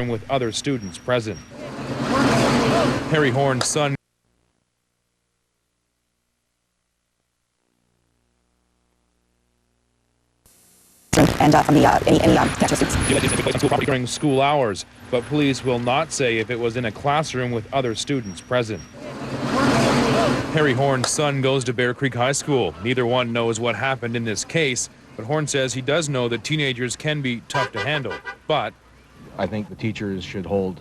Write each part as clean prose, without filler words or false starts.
with other students present. Harry Horn's son and from the any potential students. During school hours, but police will not say if it was in a classroom with other students present. Harry Horn's son goes to Bear Creek High School. Neither one knows what happened in this case, but Horn says he does know that teenagers can be tough to handle. But I think the teachers should hold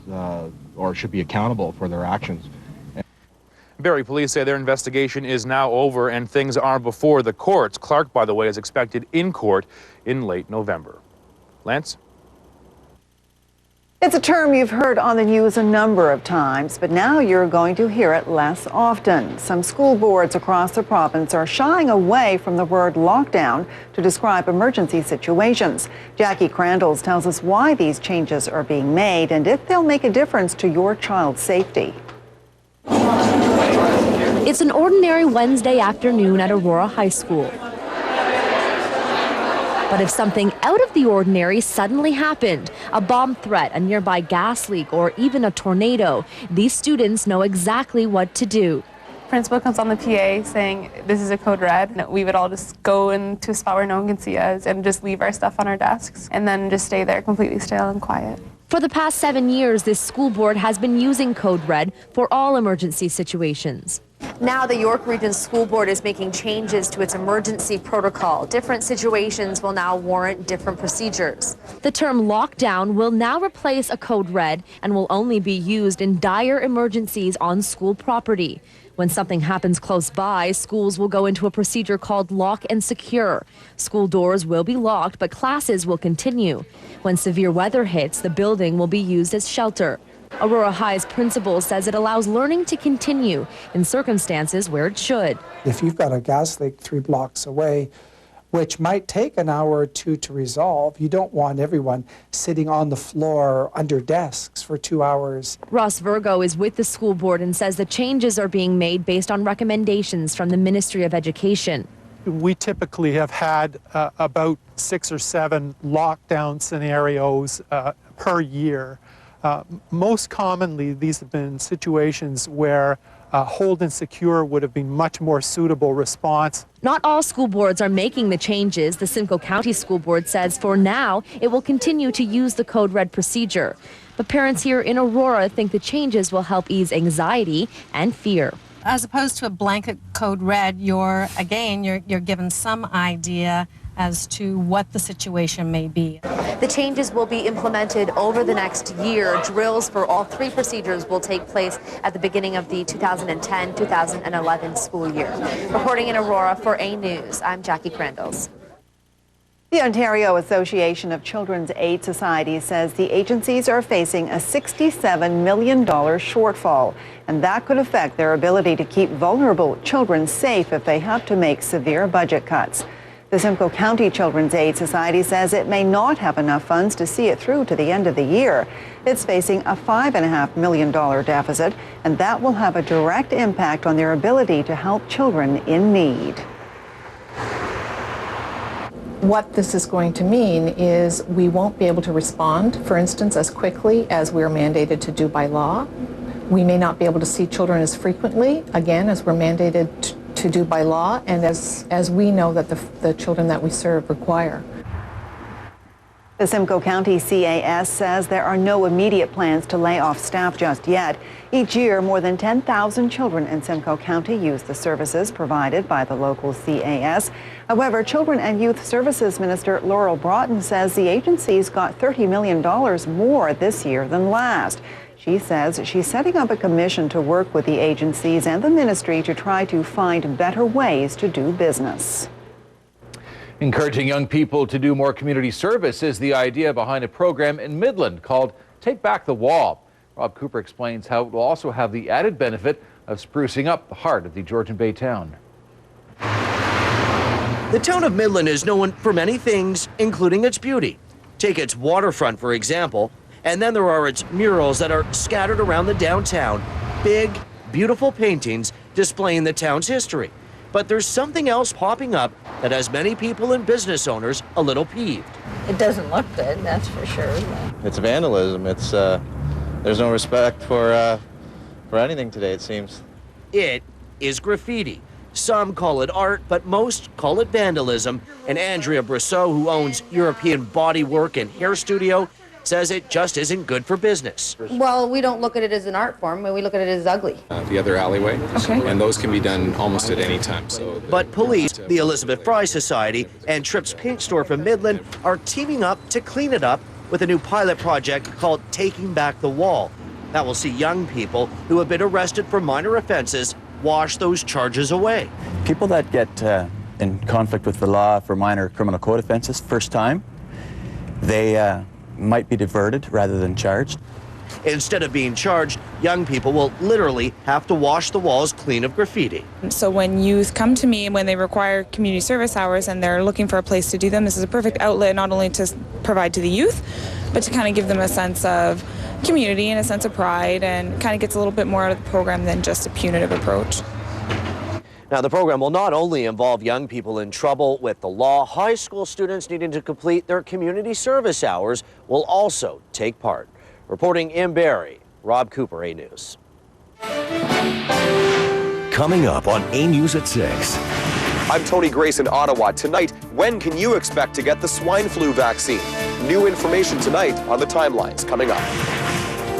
or should be accountable for their actions. Barrie police say their investigation is now over and things are before the courts. Clark, by the way, is expected in court in late November. Lance? It's a term you've heard on the news a number of times, but now you're going to hear it less often. Some school boards across the province are shying away from the word lockdown to describe emergency situations. Jackie Crandalls tells us why these changes are being made and if they'll make a difference to your child's safety. It's an ordinary Wednesday afternoon at Aurora High School. But if something out of the ordinary suddenly happened, a bomb threat, a nearby gas leak, or even a tornado, these students know exactly what to do. Principal comes on the PA saying, this is a code red. We would all just go into a spot where no one can see us and just leave our stuff on our desks and then just stay there completely still and quiet. For the past 7 years, this school board has been using Code Red for all emergency situations. Now the York Region School Board is making changes to its emergency protocol. Different situations will now warrant different procedures. The term lockdown will now replace a Code Red and will only be used in dire emergencies on school property. When something happens close by, schools will go into a procedure called lock and secure. School doors will be locked, but classes will continue. When severe weather hits, the building will be used as shelter. Aurora High's principal says it allows learning to continue in circumstances where it should. If you've got a gas leak 3 blocks away, which might take an hour or two to resolve, you don't want everyone sitting on the floor under desks for 2 hours. Ross Virgo is with the school board and says the changes are being made based on recommendations from the Ministry of Education. We typically have had about 6 or 7 lockdown scenarios per year. Most commonly, these have been situations where hold and secure would have been much more suitable response. Not all school boards are making the changes. The Simcoe County School Board says for now it will continue to use the Code Red procedure. But parents here in Aurora think the changes will help ease anxiety and fear. As opposed to a blanket Code Red, you're given some idea as to what the situation may be. The changes will be implemented over the next year. Drills for all 3 procedures will take place at the beginning of the 2010-2011 school year. Reporting in Aurora for A News, I'm Jackie Crandalls. The Ontario Association of Children's Aid Societies says the agencies are facing a $67 million shortfall, and that could affect their ability to keep vulnerable children safe if they have to make severe budget cuts. The Simcoe County Children's Aid Society says it may not have enough funds to see it through to the end of the year. It's facing a $5.5 million deficit, and that will have a direct impact on their ability to help children in need. What this is going to mean is we won't be able to respond, for instance, as quickly as we're mandated to do by law. We may not be able to see children as frequently, again, as we're mandated to do by law, and as we know that the children that we serve require. The Simcoe County CAS says there are no immediate plans to lay off staff just yet. Each year, more than 10,000 children in Simcoe County use the services provided by the local CAS. However, Children and Youth Services Minister Laurel Broughton says the agency's got $30 million more this year than last. She says she's setting up a commission to work with the agencies and the ministry to try to find better ways to do business. Encouraging young people to do more community service is the idea behind a program in Midland called Take Back the Wall. Rob Cooper explains how it will also have the added benefit of sprucing up the heart of the Georgian Bay town. The town of Midland is known for many things, including its beauty. Take its waterfront, for example, and then there are its murals that are scattered around the downtown. Big, beautiful paintings displaying the town's history. But there's something else popping up that has many people and business owners a little peeved. It doesn't look good, that's for sure. It's vandalism. It's there's no respect for anything today, it seems. It is graffiti. Some call it art, but most call it vandalism. And Andrea Brosseau, who owns European Bodywork and Hair Studio, says it just isn't good for business. Well, we don't look at it as an art form, we look at it as ugly. The other alleyway, and those can be done almost at any time. But police, the Elizabeth Fry Society, and Tripp's Paint Store from Midland are teaming up to clean it up with a new pilot project called Taking Back the Wall. That will see young people who have been arrested for minor offenses wash those charges away. People that get in conflict with the law for minor criminal code offenses first time, they might be diverted rather than charged. Instead of being charged, young people will literally have to wash the walls clean of graffiti. So when youth come to me when they require community service hours and they're looking for a place to do them, this is a perfect outlet not only to provide to the youth, but to kind of give them a sense of community and a sense of pride, and kind of gets a little bit more out of the program than just a punitive approach. Now, the program will not only involve young people in trouble with the law, high school students needing to complete their community service hours will also take part. Reporting in Barrie, Rob Cooper, A News. Coming up on A News at 6. I'm Tony Grace in Ottawa. Tonight, when can you expect to get the swine flu vaccine? New information tonight on the timelines coming up.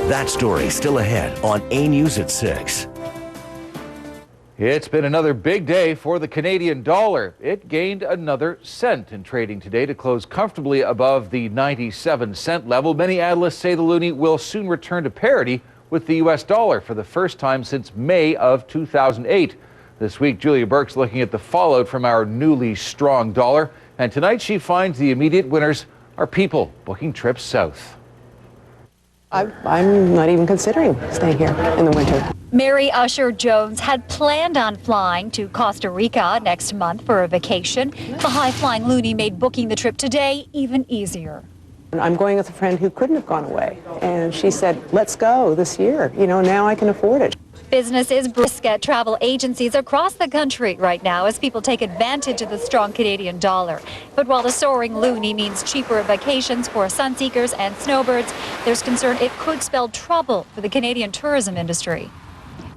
That story still ahead on A News at 6. It's been another big day for the Canadian dollar. It gained another cent in trading today to close comfortably above the 97-cent level. Many analysts say the loonie will soon return to parity with the U.S. dollar for the first time since May of 2008. This week, Julia Burke's looking at the fallout from our newly strong dollar. And tonight she finds the immediate winners are people booking trips south. I'm not even considering staying here in the winter. Mary Usher Jones had planned on flying to Costa Rica next month for a vacation. The high-flying loonie made booking the trip today even easier. I'm going with a friend who couldn't have gone away, and she said, let's go this year. You know, now I can afford it. Business is brisk at travel agencies across the country right now as people take advantage of the strong Canadian dollar. But while the soaring loonie means cheaper vacations for sunseekers and snowbirds, there's concern it could spell trouble for the Canadian tourism industry.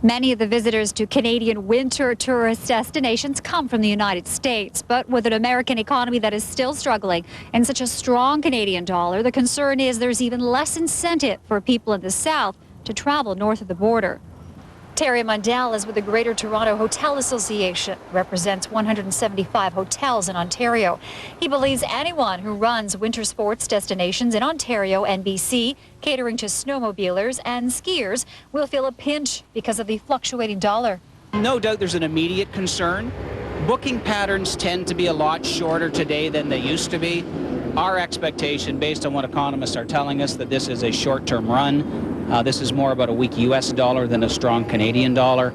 Many of the visitors to Canadian winter tourist destinations come from the United States, but with an American economy that is still struggling and such a strong Canadian dollar, the concern is there's even less incentive for people in the South to travel north of the border. Terry Mundell is with the Greater Toronto Hotel Association, represents 175 hotels in Ontario. He believes anyone who runs winter sports destinations in Ontario and BC, catering to snowmobilers and skiers, will feel a pinch because of the fluctuating dollar. No doubt there's an immediate concern. Booking patterns tend to be a lot shorter today than they used to be. Our expectation, based on what economists are telling us, that this is a short-term run. This is more about a weak U.S. dollar than a strong Canadian dollar.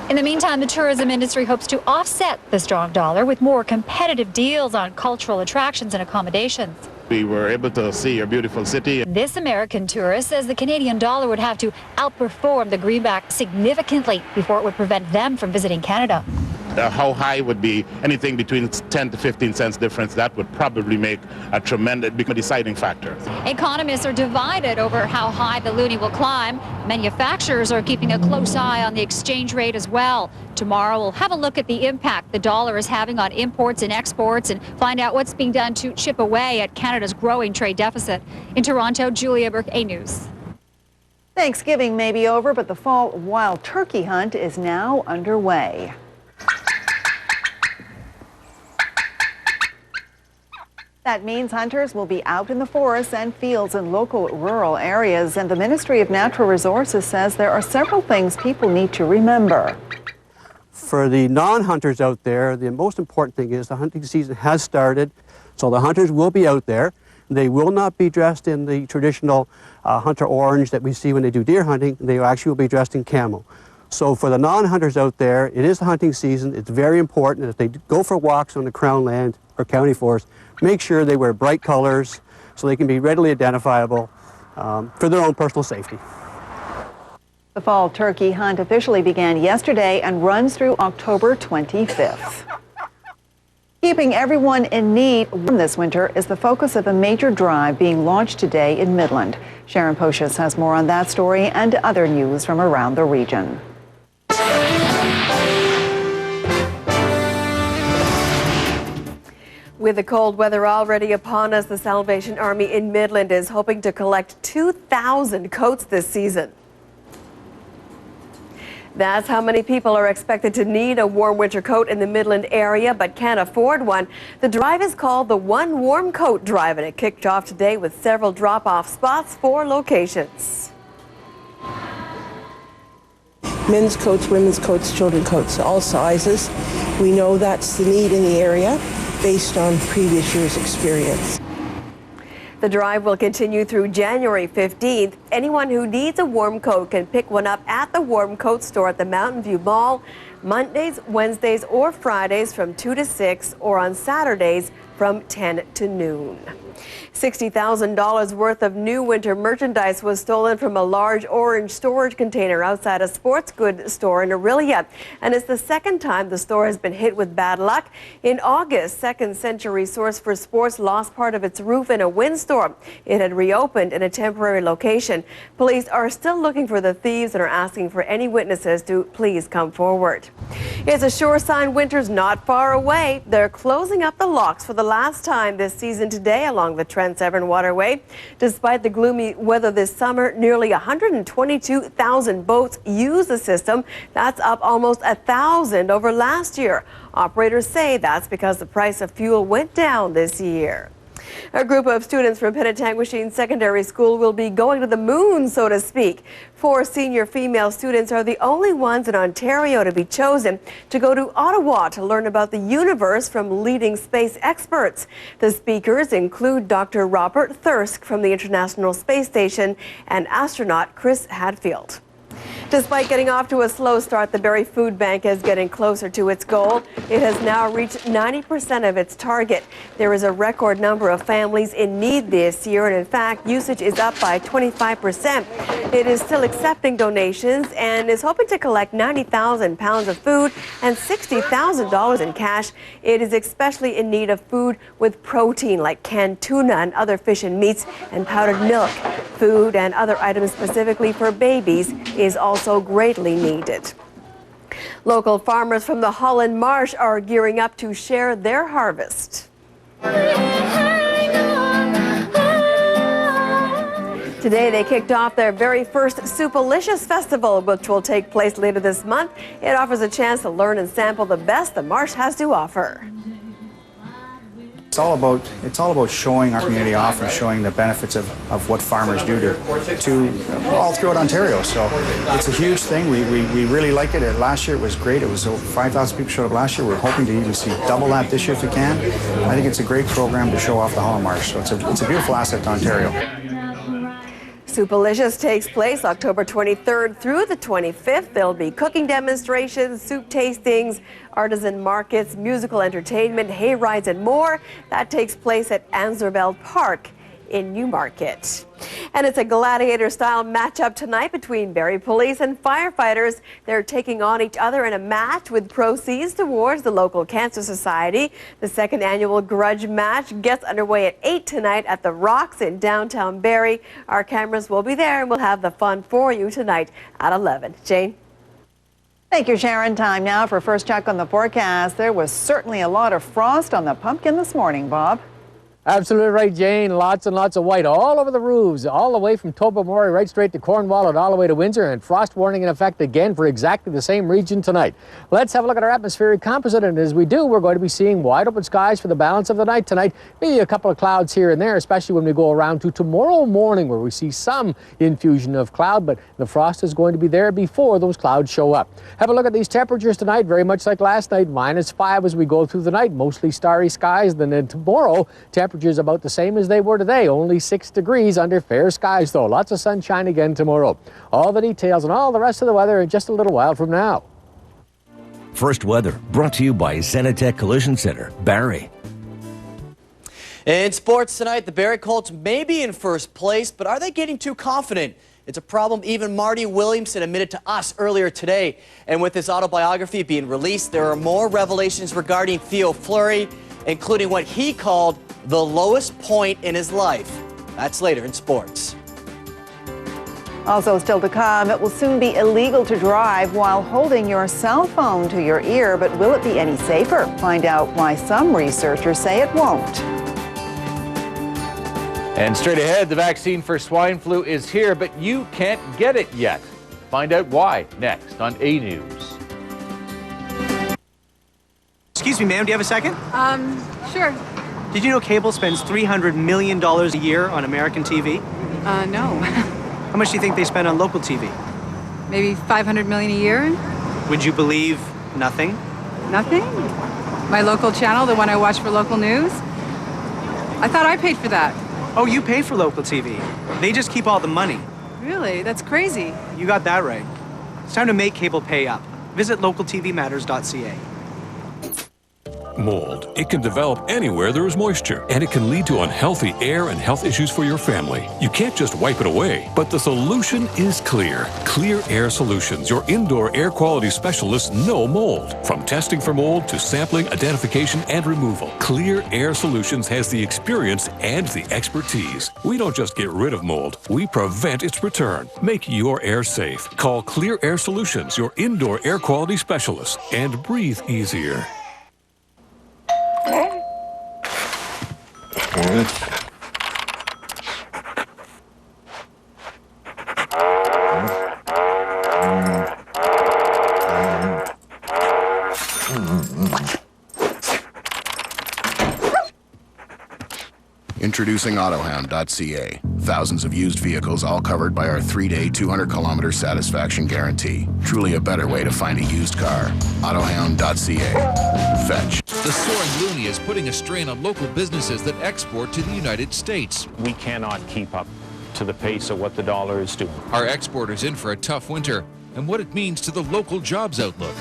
In the meantime, the tourism industry hopes to offset the strong dollar with more competitive deals on cultural attractions and accommodations. We were able to see a beautiful city. This American tourist says the Canadian dollar would have to outperform the greenback significantly before it would prevent them from visiting Canada. How high would be anything between 10 to 15 cents difference. That would become a deciding factor. Economists are divided over how high the loonie will climb. Manufacturers are keeping a close eye on the exchange rate as well. Tomorrow we'll have a look at the impact the dollar is having on imports and exports and find out what's being done to chip away at Canada's growing trade deficit. In Toronto, Julia Burke, A News. Thanksgiving may be over, but the fall wild turkey hunt is now underway. That means hunters will be out in the forests and fields in local rural areas, and the Ministry of Natural Resources says there are several things people need to remember. For the non-hunters out there, the most important thing is the hunting season has started, so the hunters will be out there. They will not be dressed in the traditional hunter orange that we see when they do deer hunting. They actually will be dressed in camo. So for the non-hunters out there, it is the hunting season. It's very important that if they go for walks on the Crown land or county forest, make sure they wear bright colors so they can be readily identifiable for their own personal safety. The fall turkey hunt officially began yesterday and runs through October 25th. Keeping everyone in need warm this winter is the focus of a major drive being launched today in Midland. Sharon Pocious has more on that story and other news from around the region. With the cold weather already upon us, the Salvation Army in Midland is hoping to collect 2,000 coats this season. That's how many people are expected to need a warm winter coat in the Midland area but can't afford one. The drive is called the One Warm Coat Drive, and it kicked off today with several drop-off spots for locations. Men's coats, women's coats, children's coats, all sizes. We know that's the need in the area based on previous year's experience. The drive will continue through January 15th. Anyone who needs a warm coat can pick one up at the Warm Coat store at the Mountain View Mall Mondays, Wednesdays, or Fridays from 2 to 6, or on Saturdays from 10 to noon. $60,000 worth of new winter merchandise was stolen from a large orange storage container outside a sports goods store in Orillia. And it's the second time the store has been hit with bad luck. In August, Second Century Source for Sports lost part of its roof in a windstorm. It had reopened in a temporary location. Police are still looking for the thieves and are asking for any witnesses to please come forward. It's a sure sign winter's not far away. They're closing up the locks for the last time this season today along the Trent Severn Waterway. Despite the gloomy weather this summer, nearly 122,000 boats use the system. That's up almost 1,000 over last year. Operators say that's because the price of fuel went down this year. A group of students from Penetanguishene Secondary School will be going to the moon, so to speak. 4 senior female students are the only ones in Ontario to be chosen to go to Ottawa to learn about the universe from leading space experts. The speakers include Dr. Robert Thirsk from the International Space Station and astronaut Chris Hadfield. Despite getting off to a slow start, the Barrie Food Bank is getting closer to its goal. It has now reached 90% of its target. There is a record number of families in need this year, and in fact, usage is up by 25%. It is still accepting donations and is hoping to collect 90,000 pounds of food and $60,000 in cash. It is especially in need of food with protein like canned tuna and other fish and meats and powdered milk. Food and other items specifically for babies is also greatly needed. Local farmers from the Holland Marsh are gearing up to share their harvest. Today they kicked off their very first Soupalicious Festival, which will take place later this month. It offers a chance to learn and sample the best the marsh has to offer. It's all about showing our community off and showing the benefits of what farmers do to all throughout Ontario. So it's a huge thing. We really like it. Last year it was great. It was over 5,000 people showed up last year. We're hoping to even see double that this year if we can. I think it's a great program to show off the Holland Marsh. So it's a beautiful asset to Ontario. Soupalicious takes place October 23rd through the 25th. There'll be cooking demonstrations, soup tastings, artisan markets, musical entertainment, hay rides, and more. That takes place at Anserveld Park in Newmarket. And it's a gladiator-style matchup tonight between Barrie Police and firefighters. They're taking on each other in a match with proceeds towards the local Cancer Society. The second annual grudge match gets underway at 8 tonight at the Rocks in downtown Barrie. Our cameras will be there and we'll have the fun for you tonight at 11. Jane? Thank you, Sharon. Time now for a first check on the forecast. There was certainly a lot of frost on the pumpkin this morning, Bob. Absolutely right, Jane. Lots and lots of white all over the roofs, all the way from Tobermory right straight to Cornwall and all the way to Windsor, and frost warning in effect again for exactly the same region tonight. Let's have a look at our atmospheric composite, and as we do, we're going to be seeing wide open skies for the balance of the night tonight. Maybe a couple of clouds here and there, especially when we go around to tomorrow morning where we see some infusion of cloud, but the frost is going to be there before those clouds show up. Have a look at these temperatures tonight, very much like last night, -5 as we go through the night, mostly starry skies. Then tomorrow, temperatures about the same as they were today, only 6 degrees under fair skies though. Lots of sunshine again tomorrow. All the details and all the rest of the weather in just a little while from now. First Weather, brought to you by Zenitech Collision Center, Barrie. In sports tonight, the Barrie Colts may be in first place, but are they getting too confident? It's a problem even Marty Williamson admitted to us earlier today. And with his autobiography being released, there are more revelations regarding Theo Fleury, including what he called the lowest point in his life. That's later in sports. Also still to come, it will soon be illegal to drive while holding your cell phone to your ear, but will it be any safer? Find out why some researchers say it won't. And straight ahead, the vaccine for swine flu is here, but you can't get it yet. Find out why next on A News. Excuse me, ma'am, do you have a second? Sure. Did you know cable spends $300 million a year on American TV? No. How much do you think they spend on local TV? Maybe $500 million a year? Would you believe nothing? Nothing? My local channel, the one I watch for local news? I thought I paid for that. Oh, you pay for local TV. They just keep all the money. Really? That's crazy. You got that right. It's time to make cable pay up. Visit localtvmatters.ca. Mold. It can develop anywhere there is moisture, and it can lead to unhealthy air and health issues for your family. You can't just wipe it away, but the solution is clear. Clear Air Solutions, your indoor air quality specialists know mold. From testing for mold to sampling, identification, and removal, Clear Air Solutions has the experience and the expertise. We don't just get rid of mold, we prevent its return. Make your air safe. Call Clear Air Solutions, your indoor air quality specialists, and breathe easier. Introducing AutoHound.ca. Thousands of used vehicles, all covered by our 3-day, 200-kilometer satisfaction guarantee. Truly a better way to find a used car. AutoHound.ca. Fetch. The soaring loonie is putting a strain on local businesses that export to the United States. We cannot keep up to the pace of what the dollar is doing. Our exporters in for a tough winter, and what it means to the local jobs outlook.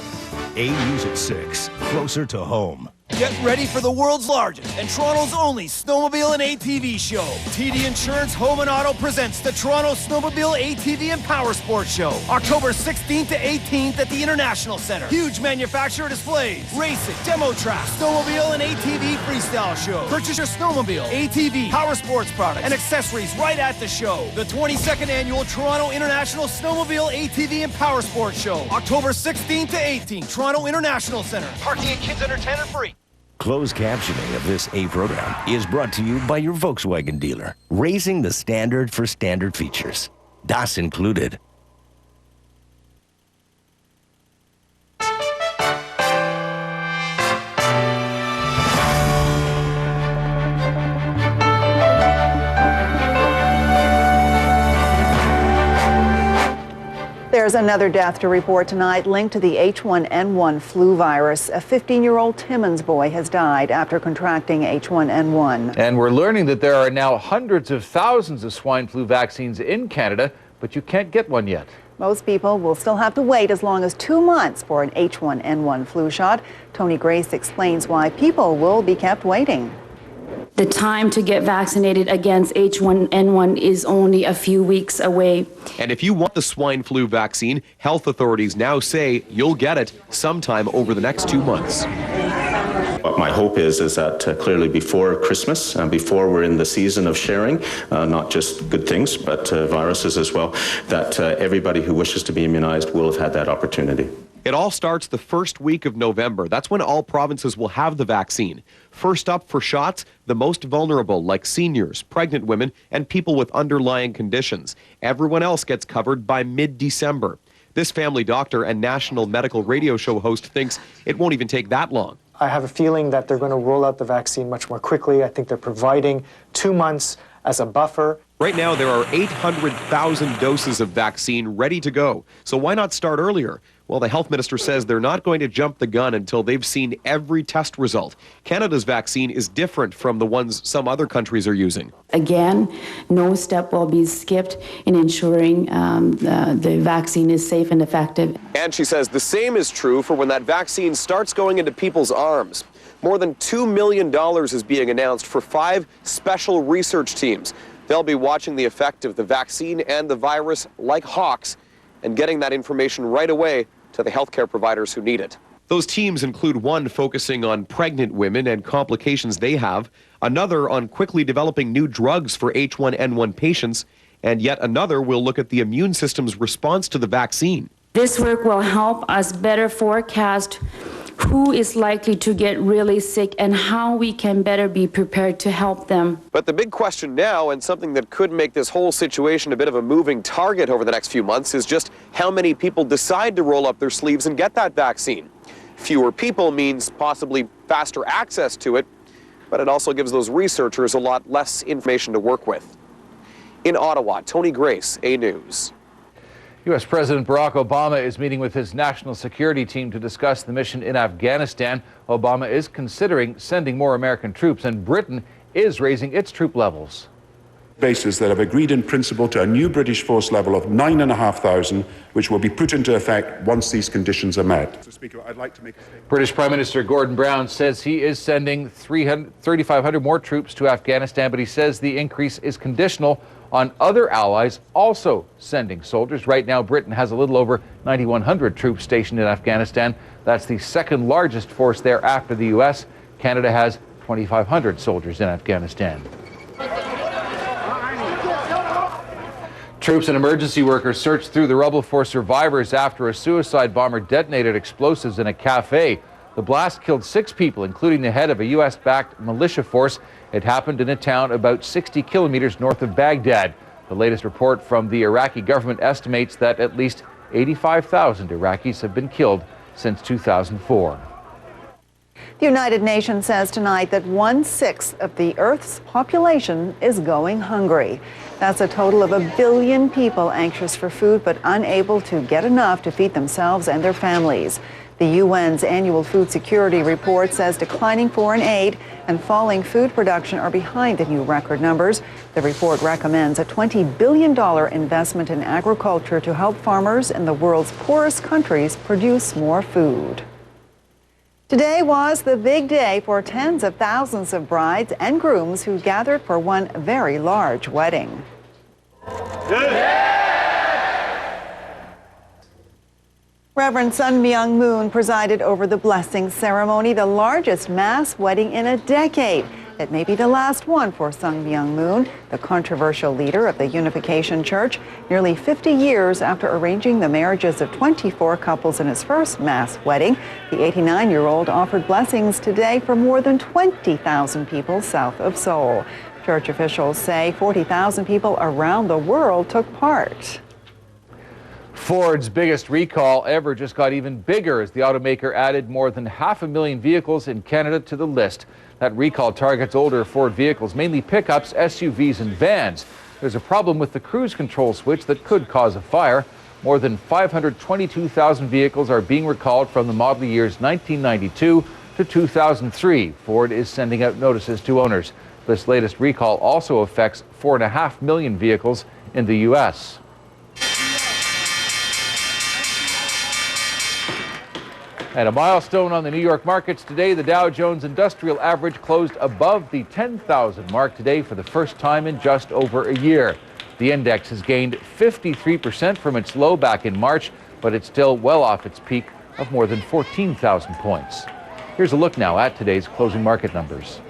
A News at 6, closer to home. Get ready for the world's largest and Toronto's only snowmobile and ATV show. TD Insurance Home and Auto presents the Toronto Snowmobile, ATV and Power Sports Show, October 16th to 18th at the International Centre. Huge manufacturer displays, racing, demo track, snowmobile and ATV freestyle show. Purchase your snowmobile, ATV, power sports products, and accessories right at the show. The 22nd annual Toronto International Snowmobile, ATV and Power Sports Show, October 16th to 18th, Toronto International Centre. Parking and kids under 10 are free. Closed captioning of this A program is brought to you by your Volkswagen dealer, raising the standard for standard features. Das included. There's another death to report tonight linked to the H1N1 flu virus. A 15-year-old Timmins boy has died after contracting H1N1. And we're learning that there are now hundreds of thousands of swine flu vaccines in Canada, but you can't get one yet. Most people will still have to wait as long as 2 months for an H1N1 flu shot. Tony Grace explains why people will be kept waiting. The time to get vaccinated against H1N1 is only a few weeks away. And if you want the swine flu vaccine, health authorities now say you'll get it sometime over the next 2 months. What my hope is that clearly before Christmas, before we're in the season of sharing, not just good things, but viruses as well, that everybody who wishes to be immunized will have had that opportunity. It all starts the first week of November. That's when all provinces will have the vaccine. First up for shots, the most vulnerable, like seniors, pregnant women, and people with underlying conditions. Everyone else gets covered by mid-December. This family doctor and national medical radio show host thinks it won't even take that long. I have a feeling that they're going to roll out the vaccine much more quickly. I think they're providing 2 months as a buffer. Right now, there are 800,000 doses of vaccine ready to go. So why not start earlier? Well, the health minister says they're not going to jump the gun until they've seen every test result. Canada's vaccine is different from the ones some other countries are using. Again, no step will be skipped in ensuring the vaccine is safe and effective. And she says the same is true for when that vaccine starts going into people's arms. More than $2 million is being announced for 5 special research teams. They'll be watching the effect of the vaccine and the virus like hawks and getting that information right away to the healthcare providers who need it. Those teams include one focusing on pregnant women and complications they have, another on quickly developing new drugs for H1N1 patients, and yet another will look at the immune system's response to the vaccine. This work will help us better forecast who is likely to get really sick and how we can better be prepared to help them. But the big question now, and something that could make this whole situation a bit of a moving target over the next few months, is just how many people decide to roll up their sleeves and get that vaccine. Fewer people means possibly faster access to it, but it also gives those researchers a lot less information to work with. In Ottawa, Tony Grace, A News. U.S. President Barack Obama is meeting with his national security team to discuss the mission in Afghanistan. Obama is considering sending more American troops, and Britain is raising its troop levels. Bases that have agreed in principle to a new British force level of 9,500, which will be put into effect once these conditions are met. Mr. Speaker, I'd like to make a statement. British Prime Minister Gordon Brown says he is sending 3,500 more troops to Afghanistan, but he says the increase is conditional on other allies also sending soldiers. Right now, Britain has a little over 9,100 troops stationed in Afghanistan. That's the second largest force there after the U.S. Canada has 2,500 soldiers in Afghanistan. Troops and emergency workers searched through the rubble for survivors after a suicide bomber detonated explosives in a cafe. The blast killed 6 people, including the head of a U.S.-backed militia force. It happened in a town about 60 kilometers north of Baghdad. The latest report from the Iraqi government estimates that at least 85,000 Iraqis have been killed since 2004. The United Nations says tonight that 1/6 of the Earth's population is going hungry. That's a total of 1 billion people anxious for food but unable to get enough to feed themselves and their families. The UN's annual food security report says declining foreign aid and falling food production are behind the new record numbers. The report recommends a $20 billion investment in agriculture to help farmers in the world's poorest countries produce more food. Today was the big day for tens of thousands of brides and grooms who gathered for one very large wedding. Reverend Sun Myung Moon presided over the blessing ceremony, the largest mass wedding in a decade. It may be the last one for Sun Myung Moon, the controversial leader of the Unification Church, nearly 50 years after arranging the marriages of 24 couples in his first mass wedding. The 89-year-old offered blessings today for more than 20,000 people south of Seoul. Church officials say 40,000 people around the world took part. Ford's biggest recall ever just got even bigger as the automaker added more than 500,000 vehicles in Canada to the list. That recall targets older Ford vehicles, mainly pickups, SUVs, and vans. There's a problem with the cruise control switch that could cause a fire. More than 522,000 vehicles are being recalled from the model years 1992 to 2003. Ford is sending out notices to owners. This latest recall also affects 4.5 million vehicles in the U.S. And a milestone on the New York markets today. The Dow Jones Industrial Average closed above the 10,000 mark today for the first time in just over a year. The index has gained 53% from its low back in March, but it's still well off its peak of more than 14,000 points. Here's a look now at today's closing market numbers.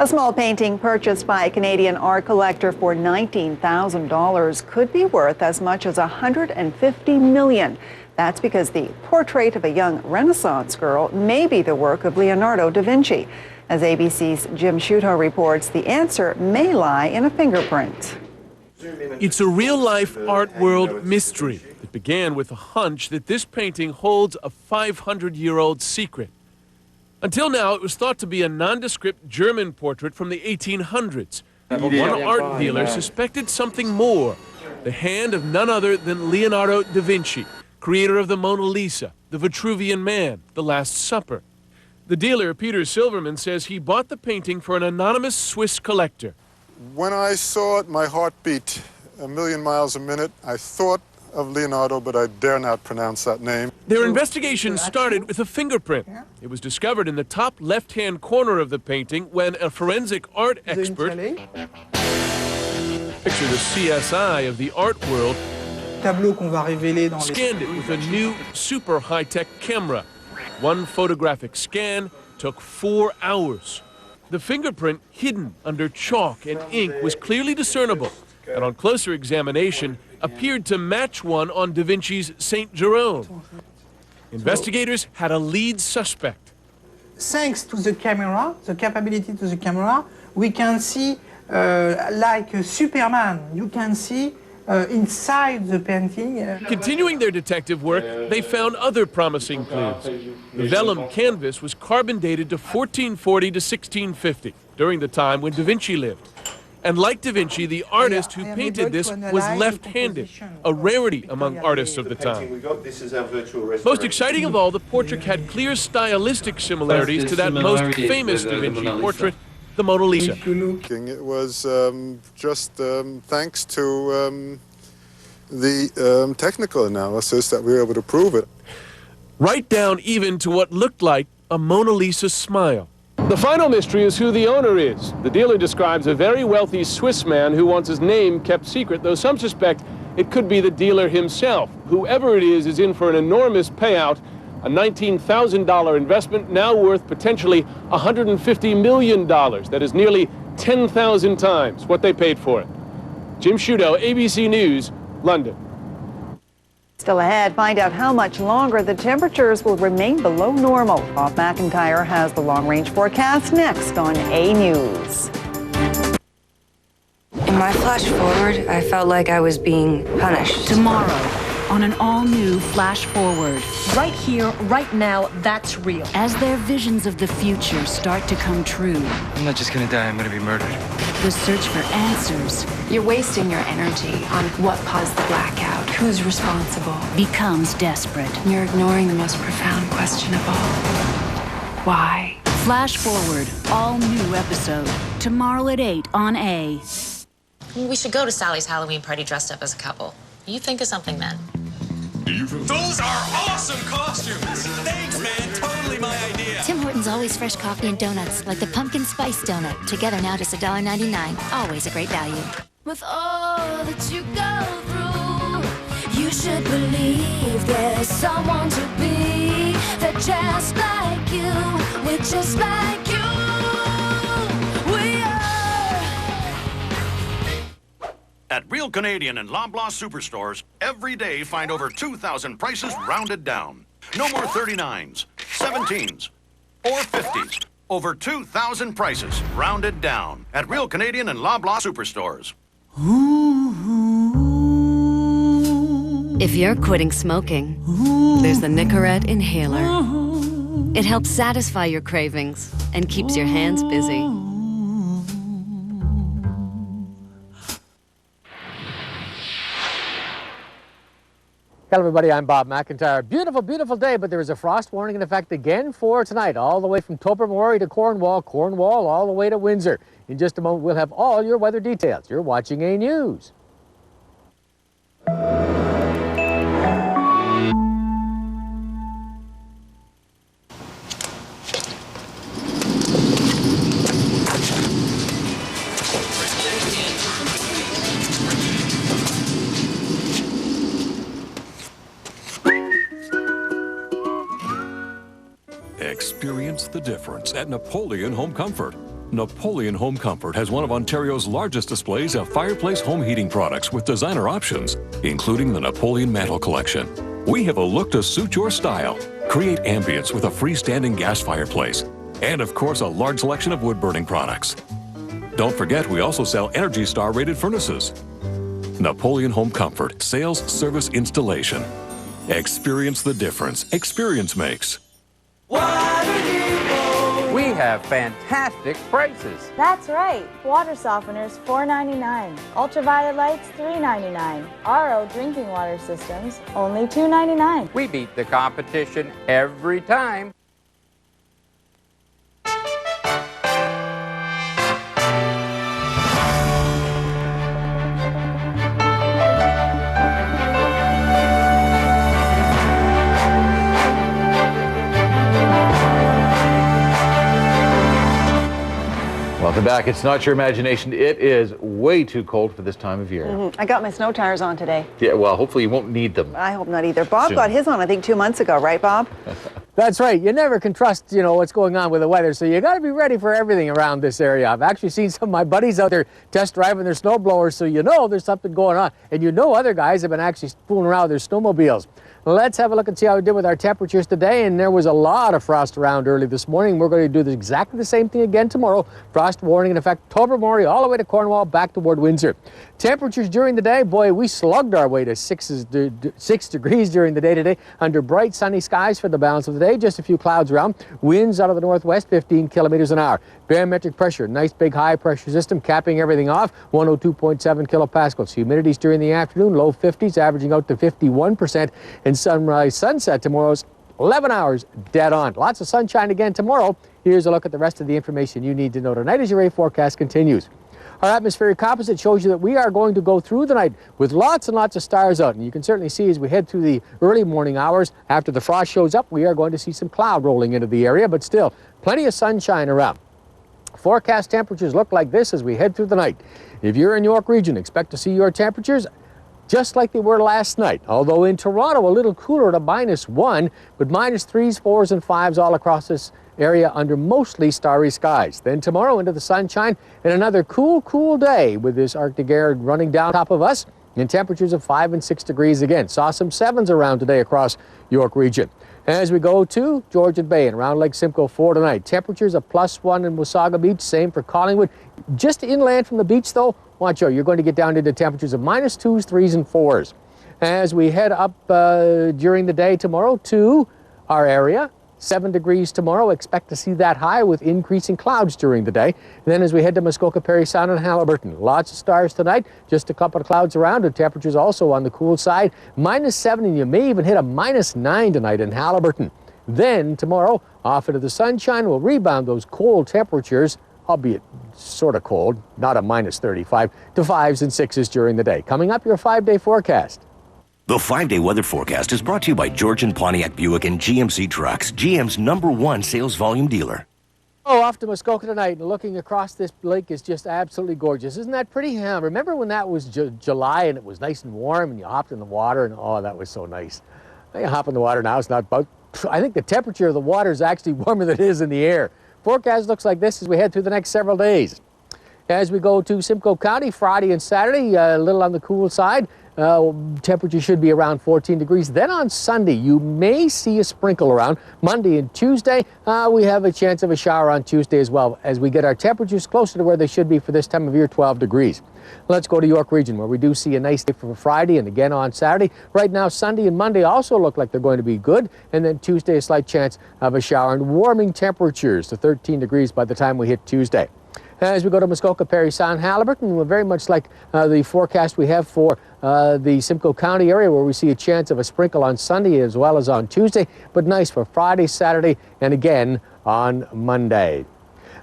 A small painting purchased by a Canadian art collector for $19,000 could be worth as much as $150 million. That's because the portrait of a young Renaissance girl may be the work of Leonardo da Vinci. As ABC's Jim Shuto reports, the answer may lie in a fingerprint. It's a real-life art world mystery that began with a hunch that this painting holds a 500-year-old secret. Until now, it was thought to be a nondescript German portrait from the 1800s. But one art dealer suspected something more, the hand of none other than Leonardo da Vinci, creator of the Mona Lisa, the Vitruvian Man, the Last Supper. The dealer, Peter Silverman, says he bought the painting for an anonymous Swiss collector. When I saw it, my heart beat a million miles a minute. I thought of Leonardo, but I dare not pronounce that name. Their investigation started with a fingerprint. It was discovered in the top left-hand corner of the painting when a forensic art expert, picture the CSI of the art world, scanned it with a new super high-tech camera. One photographic scan took 4 hours. The fingerprint, hidden under chalk and ink, was clearly discernible, and on closer examination appeared to match one on Da Vinci's Saint Jerome. Investigators had a lead suspect. Thanks to the camera, the capability to the camera, we can see like a Superman. You can see inside the painting. Continuing their detective work, they found other promising clues. The vellum canvas was carbon dated to 1440 to 1650, during the time when Da Vinci lived. And like Da Vinci, the artist who painted this was left-handed, a rarity among artists of the time. Most exciting of all, the portrait had clear stylistic similarities to that most famous Da Vinci portrait, the Mona Lisa. It was just thanks to the technical analysis that we were able to prove it. Right down even to what looked like a Mona Lisa smile. The final mystery is who the owner is. The dealer describes a very wealthy Swiss man who wants his name kept secret, though some suspect it could be the dealer himself. Whoever it is in for an enormous payout, a $19,000 investment now worth potentially $150 million. That is nearly 10,000 times what they paid for it. Jim Sciutto, ABC News, London. Still ahead, find out how much longer the temperatures will remain below normal. Bob McIntyre has the long-range forecast next on A News. In my flash forward, I felt like I was being punished. Tomorrow, on an all-new Flash Forward. Right here, right now, that's real. As their visions of the future start to come true. I'm not just gonna die, I'm gonna be murdered. The search for answers. You're wasting your energy on what caused the blackout. Who's responsible? Becomes desperate. You're ignoring the most profound question of all. Why? Flash Forward, all new episode. Tomorrow at 8 on A. We should go to Sally's Halloween party dressed up as a couple. You think of something then. Those are awesome costumes! Thanks, man. Totally my idea. Tim Hortons always fresh coffee and donuts, like the pumpkin spice donut. Together now just $1.99. Always a great value. With all that you go through, you should believe there's someone to be. That just like you, we're just like you. We are. At Real Canadian and Loblaw Superstores, every day find over 2,000 prices rounded down. No more 39s, 17s, or 50s. Over 2,000 prices rounded down at Real Canadian and Loblaw Superstores. If you're quitting smoking, there's the Nicorette Inhaler. It helps satisfy your cravings and keeps your hands busy. Hello everybody, I'm Bob McIntyre. Beautiful, beautiful day, but there is a frost warning in effect again for tonight, all the way from Tobermory to Cornwall, Cornwall all the way to Windsor. In just a moment, we'll have all your weather details. You're watching A News. Experience the difference at Napoleon Home Comfort. Napoleon Home Comfort has one of Ontario's largest displays of fireplace home heating products with designer options, including the Napoleon Mantle Collection. We have a look to suit your style. Create ambience with a freestanding gas fireplace. And of course, a large selection of wood-burning products. Don't forget, we also sell Energy Star rated furnaces. Napoleon Home Comfort, sales, service, installation. Experience the difference experience makes. We have fantastic prices. That's right. Water softeners, $4.99. Ultraviolet lights, $3.99. RO drinking water systems, only $2.99. We beat the competition every time. back. It's not your imagination. It is way too cold for this time of year. I got my snow tires on today. Yeah, well, hopefully you won't need them. I hope not either. Bob Soon. got his on, I think, 2 months ago, right, Bob? That's right. You never can trust, what's going on with the weather, so you got to be ready for everything around this area. I've actually seen some of my buddies out there test driving their snowblowers, so there's something going on. And other guys have been actually fooling around with their snowmobiles. Let's have a look and see how we did with our temperatures today. And there was a lot of frost around early this morning. We're going to do exactly the same thing again tomorrow. Frost warning in effect, Tobermory all the way to Cornwall, back toward Windsor. Temperatures during the day, boy, we slugged our way to 6 degrees during the day today, under bright sunny skies for the balance of the day. Just a few clouds around. Winds out of the northwest, 15 kilometers an hour. Barometric pressure, nice big high pressure system capping everything off, 102.7 kilopascals. Humidities during the afternoon, low 50s, averaging out to 51%. And sunrise sunset tomorrow's 11 hours dead on. Lots of sunshine again tomorrow. Here's a look at the rest of the information you need to know tonight as your rave forecast continues. Our atmospheric composite shows you that we are going to go through the night with lots and lots of stars out. And you can certainly see as we head through the early morning hours, after the frost shows up, we are going to see some cloud rolling into the area, but still plenty of sunshine around. Forecast temperatures look like this as we head through the night. If you're in York Region, expect to see your temperatures just like they were last night. Although in Toronto, a little cooler at -1, but -3s, 4s, and 5s all across this area under mostly starry skies. Then tomorrow into the sunshine and another cool day with this Arctic air running down top of us, and temperatures of 5 and 6 degrees again. Saw some 7s around today across York Region. As we go to Georgian Bay and around Lake Simcoe for tonight, temperatures of +1 in Wasaga Beach, same for Collingwood. Just inland from the beach though, watch out, you're going to get down into temperatures of -2s, 3s, and 4s. As we head up during the day tomorrow to our area, 7 degrees tomorrow. Expect to see that high with increasing clouds during the day. And then as we head to Muskoka, Parry Sound, and Haliburton, lots of stars tonight. Just a couple of clouds around, and temperatures also on the cool side. -7, and you may even hit a -9 tonight in Haliburton. Then tomorrow, off into the sunshine, we'll rebound those cold temperatures, albeit sort of cold, not a -35, to 5s and 6s during the day. Coming up, your 5-day forecast. The 5-day weather forecast is brought to you by George and Pontiac Buick and GMC Trucks, GM's #1 sales volume dealer. Off to Muskoka tonight, and looking across this lake is just absolutely gorgeous. Isn't that pretty? Remember when that was July and it was nice and warm and you hopped in the water and that was so nice. Now you hop in the water now, it's not about, I think the temperature of the water is actually warmer than it is in the air. Forecast looks like this as we head through the next several days. As we go to Simcoe County, Friday and Saturday, a little on the cool side. Temperature should be around 14 degrees. Then on Sunday, you may see a sprinkle around. Monday and Tuesday, we have a chance of a shower on Tuesday as well, as we get our temperatures closer to where they should be for this time of year, 12 degrees. Let's go to York Region, where we do see a nice day for Friday and again on Saturday. Right now, Sunday and Monday also look like they're going to be good. And then Tuesday, a slight chance of a shower and warming temperatures to 13 degrees by the time we hit Tuesday. As we go to Muskoka, Parry Sound, Haliburton, we're very much like the forecast we have for the Simcoe County area, where we see a chance of a sprinkle on Sunday as well as on Tuesday, but nice for Friday, Saturday, and again on Monday.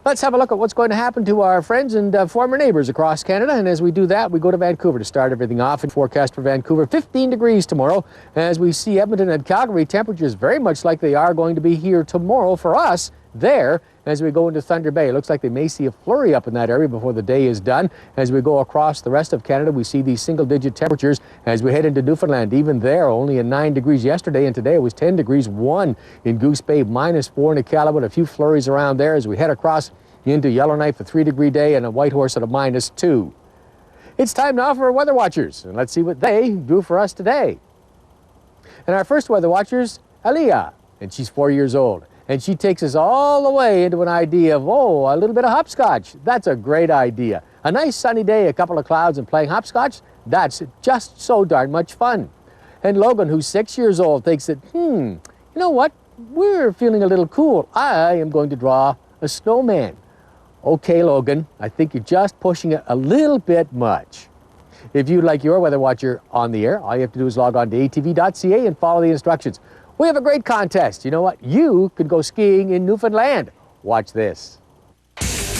Let's have a look at what's going to happen to our friends and former neighbors across Canada. And as we do that, we go to Vancouver to start everything off. And forecast for Vancouver, 15 degrees tomorrow. As we see Edmonton and Calgary, temperatures very much like they are going to be here tomorrow for us there. As we go into Thunder Bay, it looks like they may see a flurry up in that area before the day is done. As we go across the rest of Canada, we see these single-digit temperatures as we head into Newfoundland. Even there, only at 9 degrees yesterday, and today it was 10 degrees 1 in Goose Bay, -4 in Iqaluit. A few flurries around there as we head across into Yellowknife, a 3-degree day, and a Whitehorse at a -2. It's time now for our Weather Watchers, and let's see what they do for us today. And our first Weather Watcher's Aliyah, and she's 4 years old. And she takes us all the way into an idea of, a little bit of hopscotch. That's a great idea. A nice sunny day, a couple of clouds, and playing hopscotch, that's just so darn much fun. And Logan, who's 6 years old, thinks that, you know what? We're feeling a little cool. I am going to draw a snowman. Okay, Logan, I think you're just pushing it a little bit much. If you'd like your Weather Watcher on the air, all you have to do is log on to atv.ca and follow the instructions. We have a great contest. You know what? You could go skiing in Newfoundland. Watch this.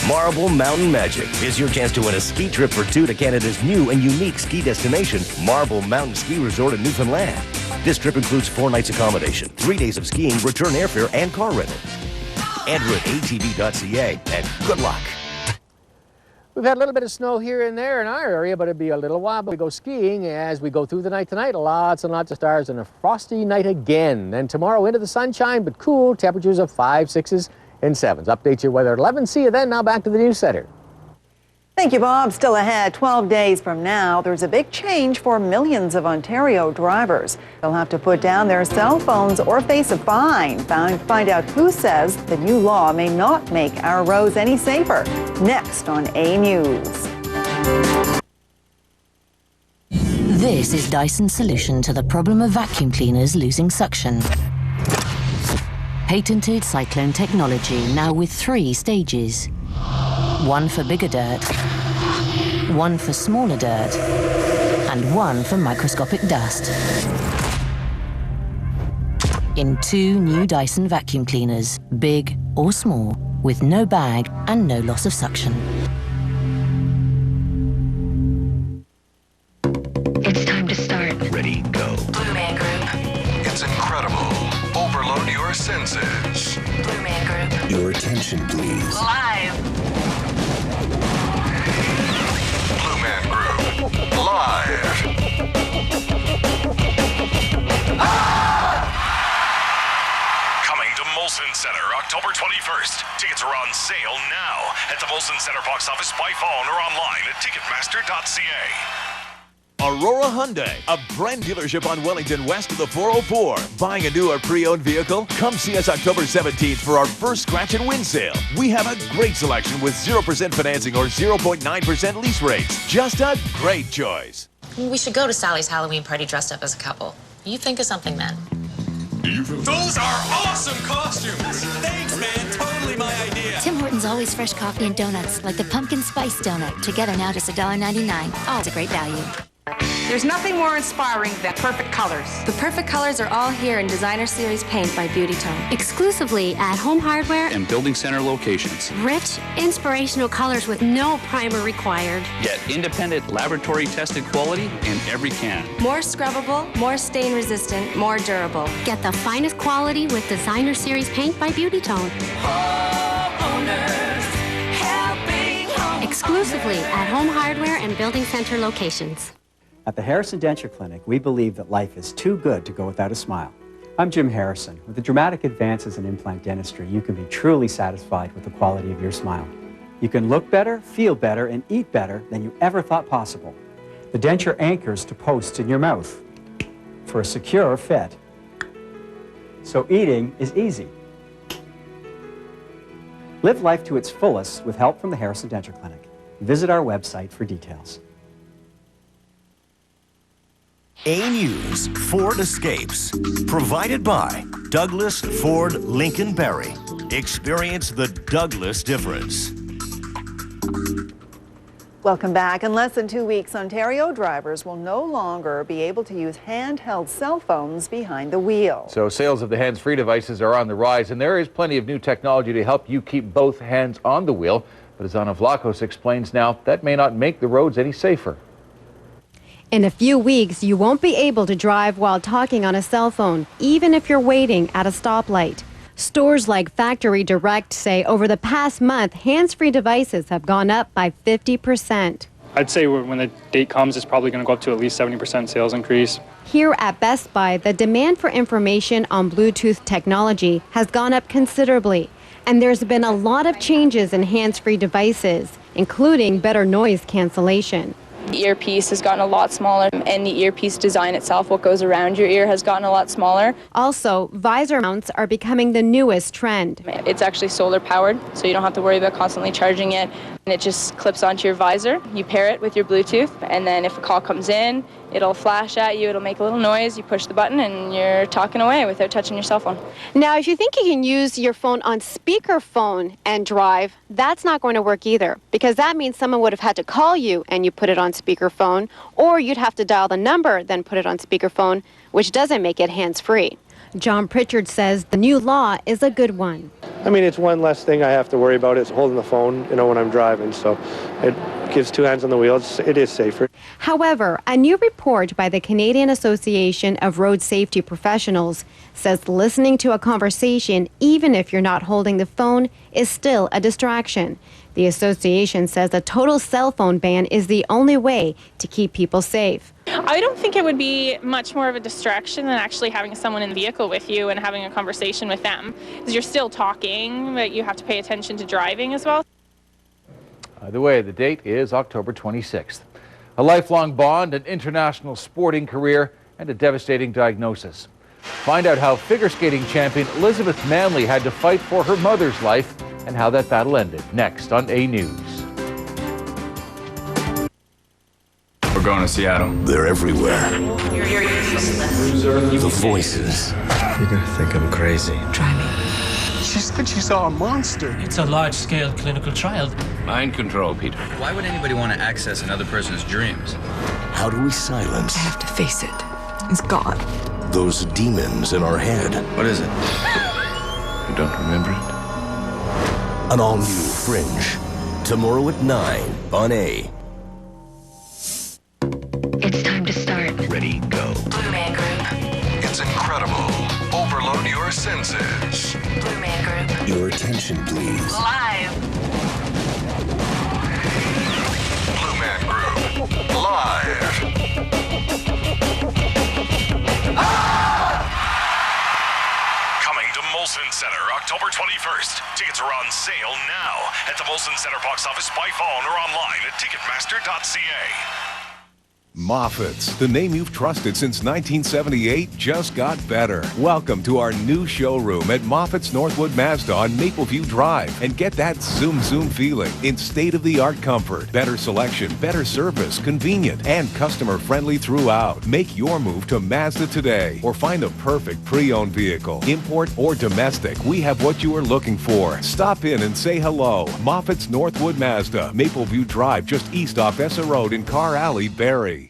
Marble Mountain Magic is your chance to win a ski trip for two to Canada's new and unique ski destination, Marble Mountain Ski Resort in Newfoundland. This trip includes 4 nights accommodation, 3 days of skiing, return airfare, and car rental. Enter at atv.ca, and good luck. We've had a little bit of snow here and there in our area, but it'll be a little while. But we go skiing as we go through the night tonight. Lots and lots of stars and a frosty night again. And tomorrow into the sunshine, but cool. Temperatures of 5s, 6s, and 7s. Update your weather at 11. See you then. Now back to the news center. Thank you, Bob. Still ahead, 12 days from now, there's a big change for millions of Ontario drivers. They'll have to put down their cell phones or face a fine. Find out who says the new law may not make our roads any safer. Next on A News. This is Dyson's solution to the problem of vacuum cleaners losing suction. Patented cyclone technology, now with 3 stages. 1 for bigger dirt, 1 for smaller dirt, and 1 for microscopic dust. In 2 new Dyson vacuum cleaners, big or small, with no bag and no loss of suction. It's time to start. Ready, go. Blue Man Group. It's incredible. Overload your senses. Blue Man Group. Your attention, please. Live. Blue Man Group. Live. Coming to Molson Center, October 21st. Tickets are on sale now at the Molson Center box office, by phone, or online at Ticketmaster.ca. Aurora Hyundai, a brand dealership on Wellington west of the 404. Buying a new or pre-owned vehicle? Come see us October 17th for our first scratch and win sale. We have a great selection with 0% financing or 0.9% lease rates. Just a great choice. We should go to Sally's Halloween party dressed up as a couple. You think of something then. Those are awesome costumes! Thanks, man. Totally my idea. Tim Hortons always fresh coffee and donuts, like the pumpkin spice donut. Together now just $1.99. Oh, it's a great value. There's nothing more inspiring than perfect colors. The perfect colors are all here in Designer Series Paint by Beauty Tone. Exclusively at Home Hardware and Building Center locations. Rich, inspirational colors with no primer required. Get independent laboratory-tested quality in every can. More scrubbable, more stain-resistant, more durable. Get the finest quality with Designer Series Paint by Beauty Tone. Homeowners helping home. Exclusively at Home Hardware and Building Center locations. At the Harrison Denture Clinic, we believe that life is too good to go without a smile. I'm Jim Harrison. With the dramatic advances in implant dentistry, you can be truly satisfied with the quality of your smile. You can look better, feel better, and eat better than you ever thought possible. The denture anchors to posts in your mouth for a secure fit. So eating is easy. Live life to its fullest with help from the Harrison Denture Clinic. Visit our website for details. A News Ford Escapes, provided by Douglas Ford Lincoln Barrie. Experience the Douglas difference. Welcome back. In less than 2 weeks, Ontario drivers will no longer be able to use handheld cell phones behind the wheel. So sales of the hands-free devices are on the rise, and there is plenty of new technology to help you keep both hands on the wheel. But as Anna Vlachos explains now, that may not make the roads any safer. In a few weeks, you won't be able to drive while talking on a cell phone, even if you're waiting at a stoplight. Stores like Factory Direct say over the past month, hands-free devices have gone up by 50%. I'd say when the date comes, it's probably going to go up to at least 70% sales increase. Here at Best Buy, the demand for information on Bluetooth technology has gone up considerably, and there's been a lot of changes in hands-free devices, including better noise cancellation. The earpiece has gotten a lot smaller, and the earpiece design itself, what goes around your ear, has gotten a lot smaller. Also, visor mounts are becoming the newest trend. It's actually solar powered, so you don't have to worry about constantly charging it. And it just clips onto your visor. You pair it with your Bluetooth, and then if a call comes in, it'll flash at you, it'll make a little noise, you push the button, and you're talking away without touching your cell phone. Now, if you think you can use your phone on speakerphone and drive, that's not going to work either, because that means someone would have had to call you and you put it on speakerphone, or you'd have to dial the number, then put it on speakerphone, which doesn't make it hands-free. John Pritchard says the new law is a good one. I mean, it's one less thing I have to worry about is holding the phone, you know, when I'm driving. So it gives two hands on the wheel. It is safer. However, a new report by the Canadian Association of Road Safety Professionals says listening to a conversation, even if you're not holding the phone, is still a distraction. The association says a total cell phone ban is the only way to keep people safe. I don't think it would be much more of a distraction than actually having someone in the vehicle with you and having a conversation with them. Because you're still talking, but you have to pay attention to driving as well. Either way, the date is October 26th. A lifelong bond, an international sporting career, and a devastating diagnosis. Find out how figure skating champion Elizabeth Manley had to fight for her mother's life and how that battle ended. Next on A News. We're going to Seattle. They're everywhere. The voices. You're gonna think I'm crazy. Try me. She said she saw a monster. It's a large-scale clinical trial. Mind control, Peter. Why would anybody want to access another person's dreams? How do we silence I have to face it. It's gone. those demons in our head? What is it? You don't remember it? An all-new Fringe. Tomorrow at 9 on A. It's time to start. Ready, go. Blue Man Group. It's incredible. Overload your senses. Blue Man Group. Your attention, please. Live. Blue Man Group. Live. Coming to Molson Center, October 21st. Tickets are on sale now at the Molson Center box office, by phone, or online at Ticketmaster.ca. Moffat's, the name you've trusted since 1978, just got better. Welcome to our new showroom at Moffat's Northwood Mazda on Mapleview Drive, and get that zoom feeling in state-of-the-art comfort, better selection, better service, convenient, and customer-friendly throughout. Make your move to Mazda today, or find a perfect pre-owned vehicle, import or domestic. We have what you are looking for. Stop in and say hello. Moffat's Northwood Mazda, Mapleview Drive, just east off Essa Road in Carr Alley, Barrie.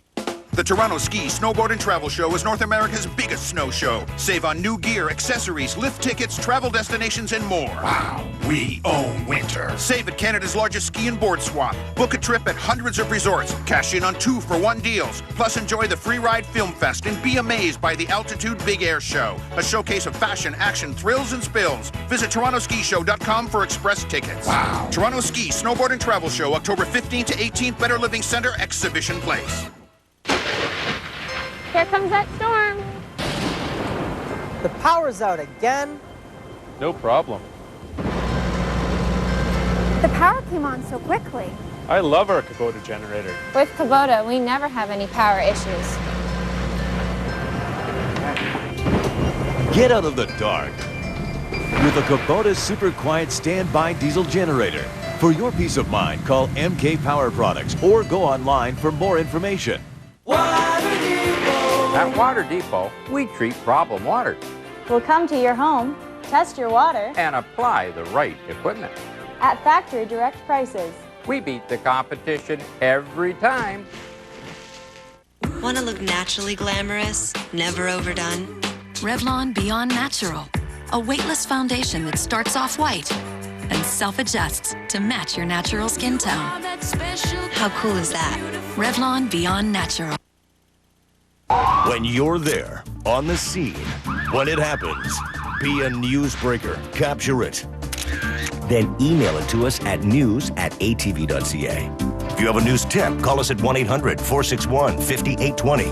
The Toronto Ski, Snowboard, and Travel Show is North America's biggest snow show. Save on new gear, accessories, lift tickets, travel destinations, and more. Wow, we own winter. Save at Canada's largest ski and board swap. Book a trip at hundreds of resorts. Cash in on 2-for-1 deals. Plus enjoy the Free Ride Film Fest and be amazed by the Altitude Big Air Show. A showcase of fashion, action, thrills, and spills. Visit TorontoSkiShow.com for express tickets. Wow. Toronto Ski, Snowboard, and Travel Show, October 15th to 18th, Better Living Center, Exhibition Place. Here comes that storm. The power's out again. No problem. The power came on so quickly. I love our Kubota generator. With Kubota, we never have any power issues. Get out of the dark with a Kubota super quiet standby diesel generator. For your peace of mind, call MK Power Products or go online for more information. At Water Depot, we treat problem water We'll come to your home, test your water, and apply the right equipment. at factory direct prices. We beat the competition every time. Want to look naturally glamorous, never overdone? Revlon Beyond Natural, a weightless foundation that starts off white and self-adjusts to match your natural skin tone. How cool is that? Revlon Beyond Natural. When you're there, on the scene, when it happens, be a newsbreaker. Capture it. Then email it to us at news@atv.ca. If you have a news tip, call us at 1-800-461-5820.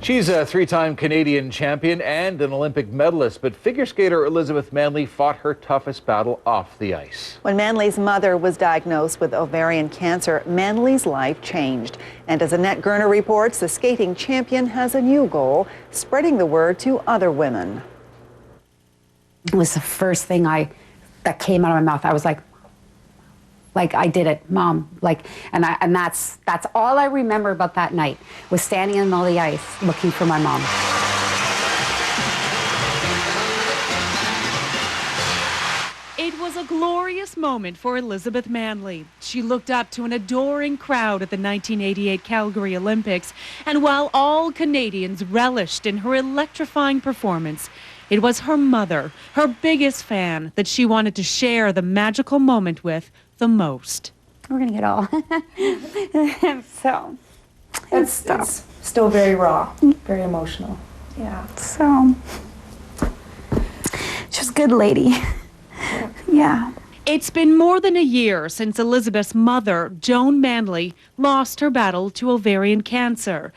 She's a three-time Canadian champion and an Olympic medalist, but figure skater Elizabeth Manley fought her toughest battle off the ice. When Manley's mother was diagnosed with ovarian cancer, Manley's life changed. And as Annette Gerner reports, the skating champion has a new goal, spreading the word to other women. It was the first thing that came out of my mouth. I was like I did it, Mom. And that's all I remember about that night, was standing in the middle of the ice looking for my mom. It was a glorious moment for Elizabeth Manley. She looked up to an adoring crowd at the 1988 Calgary Olympics, and while all Canadians relished in her electrifying performance, It was her mother, her biggest fan, that she wanted to share the magical moment with the most. We're going to get all. So, It's still very raw, very emotional. Yeah. So, she was a good lady. Yeah. It's been more than a year since Elizabeth's mother, Joan Manley, lost her battle to ovarian cancer.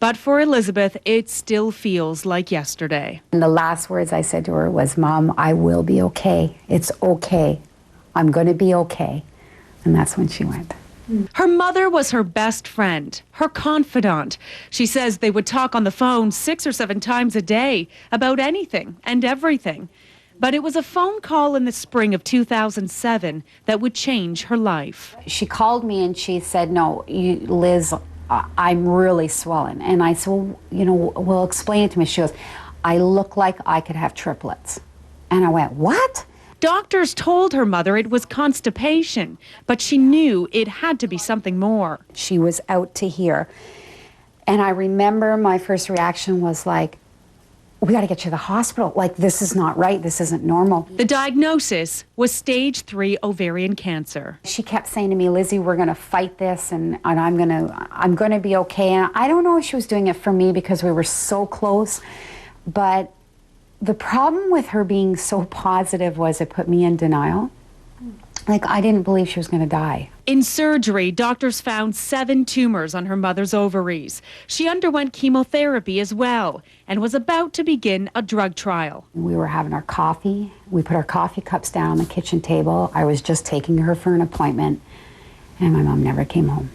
But for Elizabeth, it still feels like yesterday. And the last words I said to her was, Mom, I will be okay. It's okay. I'm going to be okay. And that's when she went. Her mother was her best friend, her confidant. She says they would talk on the phone 6 or 7 times a day about anything and everything. But it was a phone call in the spring of 2007 that would change her life. She called me and she said, no, Liz, I'm really swollen. And I said, well, well, explain it to me. She goes, I look like I could have triplets. And I went, what? Doctors told her mother it was constipation, but she knew it had to be something more. She was out to here. And I remember my first reaction was like, we got to get you to the hospital. Like, this is not right. This isn't normal. The diagnosis was stage 3 ovarian cancer. She kept saying to me, Lizzie, we're going to fight this and I'm going to be okay. And I don't know if she was doing it for me because we were so close, but the problem with her being so positive was it put me in denial. Like, I didn't believe she was going to die. In surgery, doctors found 7 tumors on her mother's ovaries. She underwent chemotherapy as well and was about to begin a drug trial. We were having our coffee. We put our coffee cups down on the kitchen table. I was just taking her for an appointment, and my mom never came home.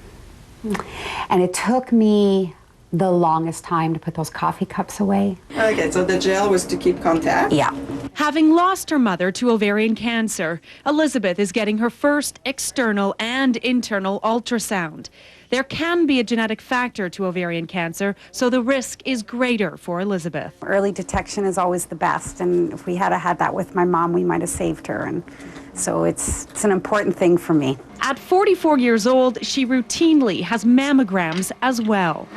And it took me the longest time to put those coffee cups away. Okay, so the gel was to keep contact? Yeah. Having lost her mother to ovarian cancer, Elizabeth is getting her first external and internal ultrasound. There can be a genetic factor to ovarian cancer, so the risk is greater for Elizabeth. Early detection is always the best, and if we had had that with my mom, we might have saved her. And so it's an important thing for me. At 44 years old, she routinely has mammograms as well.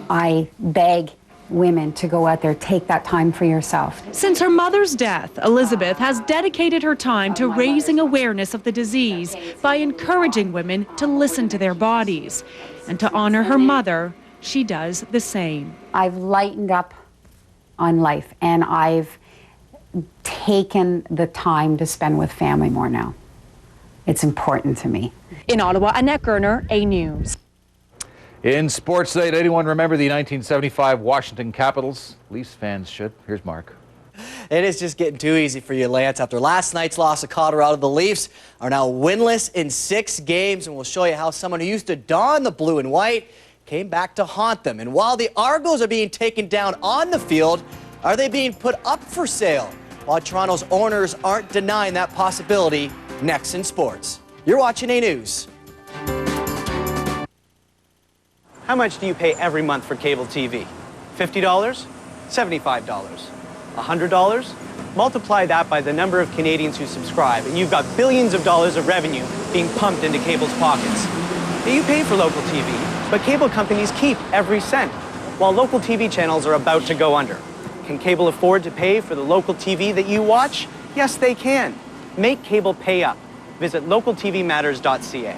I beg women to go out there, take that time for yourself. Since her mother's death, Elizabeth has dedicated her time to raising awareness of the disease by encouraging women to listen to their bodies. And to honor her mother, she does the same. I've lightened up on life, and I've taken the time to spend with family more now. It's important to me. In Ottawa, Annette Gerner, A News. In sports tonight, anyone remember the 1975 Washington Capitals? Leafs fans should. Here's Mark. It is just getting too easy for you, Lance. After last night's loss to Colorado, the Leafs are now winless in 6 games, and we'll show you how someone who used to don the blue and white came back to haunt them. And while the Argos are being taken down on the field, are they being put up for sale? While Toronto's owners aren't denying that possibility. Next in sports. You're watching A News. How much do you pay every month for cable TV? $50? $75? $100? Multiply that by the number of Canadians who subscribe, and you've got billions of dollars of revenue being pumped into cable's pockets. You pay for local TV, but cable companies keep every cent, while local TV channels are about to go under. Can cable afford to pay for the local TV that you watch? Yes, they can. Make cable pay up. Visit localtvmatters.ca.